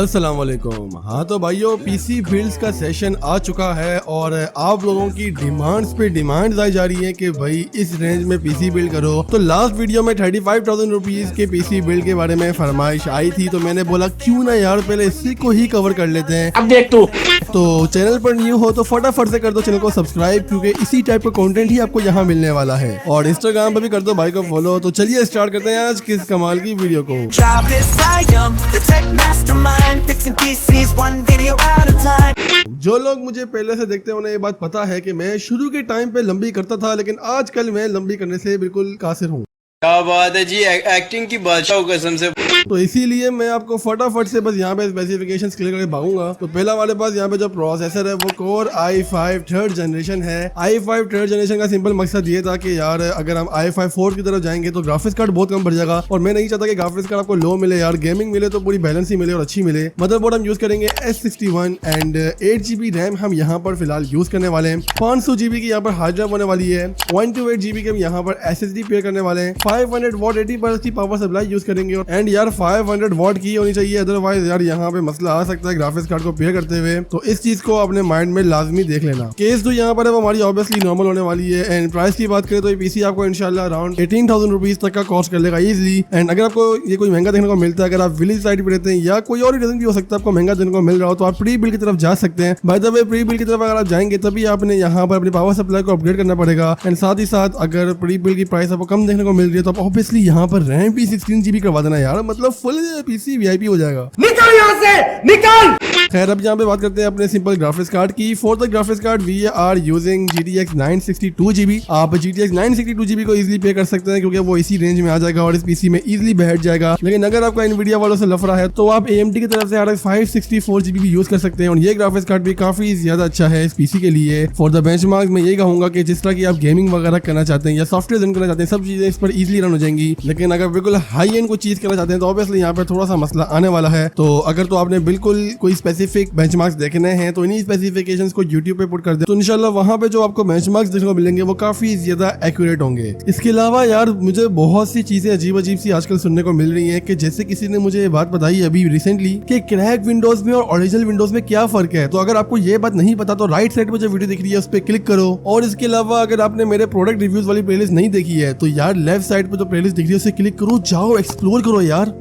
अस्सलाम वालेकुम। हाँ तो भाइयों, पीसी बिल्ड्स का सेशन आ चुका है और आप लोगों की डिमांड्स पे डिमांड्स आई जा रही है कि भाई इस रेंज में पीसी बिल्ड करो। तो लास्ट वीडियो में 35,000 रुपीज के पीसी बिल्ड के बारे में फरमाइश आई थी, तो मैंने बोला क्यों ना यार पहले इसी को ही कवर कर लेते हैं। अब देख तू। तो चैनल पर न्यू हो तो फटाफट से कर दो चैनल को सब्सक्राइब, क्योंकि इसी टाइप का कंटेंट ही आपको यहाँ मिलने वाला है। और इंस्टाग्राम पर भी कर दो भाई को फॉलो। तो चलिए स्टार्ट करते हैं आज किस कमाल की वीडियो को। जो लोग मुझे पहले से देखते हैं उन्हें ये बात पता है कि मैं शुरू के टाइम पे लंबी करता था, लेकिन आजकल मैं लंबी करने से बिल्कुल कासिर हूँ। क्या बात है जी, एक्टिंग की बादशाह कसम से। तो इसीलिए मैं आपको फटाफट से बस यहाँ पे स्पेसिफिकेशंस क्लियर करके भागूंगा। तो पहला वाले पास यहाँ पे जो प्रोसेसर है वो कोर i5 थर्ड जनरेशन है। i5 थर्ड जनरेशन का सिंपल मकसद ये था कि यार अगर हम i5 फोर्थ की तरफ जाएंगे तो ग्राफिक्स कार्ड बहुत कम बढ़ जाएगा, और मैं नहीं चाहता कि ग्राफिक्स कार्ड आपको लो मिले यार, गेमिंग मिले तो पूरी बैलेंस ही मिले और अच्छी मिले। मदरबोर्ड हम यूज करेंगे S61 एंड 8GB रैम हम यहाँ पर फिलहाल यूज करने वाले हैं। 500GB की यहाँ पर हार्ड ड्राइव होने वाली है। 128GB के हम यहाँ पर SSD पेयर करने वाले हैं। 500 वॉट 80% की पावर सप्लाई यूज करेंगे, एंड यार 500 वॉट की होनी चाहिए, अदरवाइज यार यहाँ पे मसला आ सकता है ग्राफिक्स कार्ड को पेयर करते हुए। तो इस चीज को अपने माइंड में लाजमी देख लेना। केस जो यहाँ पर है वो हमारी ऑब्वियसली नॉर्मल होने वाली है। एंड प्राइस की बात करें तो ये पीसी आपको इंशाल्लाह अराउंड 18,000 रुपीज तक का कॉस्ट कर लेगा इजीली। एंड अगर आपको ये कोई महंगा देखने को मिलता है, अगर आप विलेज साइड पे रहते हैं या कोई और रीजन भी हो सकता है आपको महंगा देखने को मिल रहा हो, तो आप प्री बिल्ड की तरफ जा सकते हैं। By the way pre build की तरफ अगर आप जाएंगे तभी आपने यहाँ पर अपनी पावर सप्लाई को अपग्रेड करना पड़ेगा। एंड साथ ही साथ अगर प्री बिल्ड की प्राइस आपको कम देखने को मिल रही है तो आप ऑब्वियसली यहाँ पर रैम भी 16GB करवा देना यार, मतलब फुल पीसी वीआईपी हो जाएगा। निकल यहाँ से, निकल। खैर अब यहाँ पे बात करते हैं अपने सिंपल ग्राफिक्स कार्ड की। For the graphics card we are using GTX 962GB। आप GTX 962GB को इजीली पे कर सकते हैं क्योंकि वो इसी रेंज में आ जाएगा और इस पीसी में इजीली बैठ जाएगा। लेकिन अगर आपका Nvidia वालों से लफड़ा है तो आप AMD की तरफ से RX 564GB भी यूज कर सकते हैं, और ये ग्राफिक्स कार्ड भी काफी ज्यादा अच्छा है इस पीसी के लिए। फॉर द बेंचमार्क मैं ये कहूंगा कि जिस तरह की आप गेमिंग वगैरह करना चाहते हैं या सॉफ्टवेयर रन करना चाहते हैं, सब चीजें इस पर इजीली रन हो जाएंगी। लेकिन अगर बिल्कुल हाई एंड कोई चीज करना चाहते हैं तो ऑब्वियसली यहाँ पर थोड़ा सा मसला आने वाला है। तो अगर तो आपने बिल्कुल कोई स्पेसिफिक बेंचमार्क्स देखने हैं तो इन्हीं स्पेसिफिकेशंस को YouTube पे पुट कर दे, तो इंशाल्लाह वहां पे जो आपको बेंचमार्क्स देखने को मिलेंगे वो काफी ज्यादा एक्यूरेट होंगे। इसके अलावा यार मुझे बहुत सी चीजें अजीब अजीब सी आजकल सुनने को मिल रही है कि जैसे किसी ने मुझे ये बात बताई अभी रिसेंटली कि क्रैक विंडोज में और ओरिजिनल विंडोज में क्या फर्क है। तो अगर आपको ये बात नहीं पता तो राइट साइड पे जो वीडियो दिख रही है उस पर क्लिक करो। और इसके अलावा अगर आपने मेरे प्रोडक्ट रिव्यूज वाली प्लेलिस्ट नहीं देखी है तो यार लेफ्ट साइड पे जो प्लेलिस्ट दिख रही है उसे क्लिक करो, जाओ एक्सप्लोर करो यार।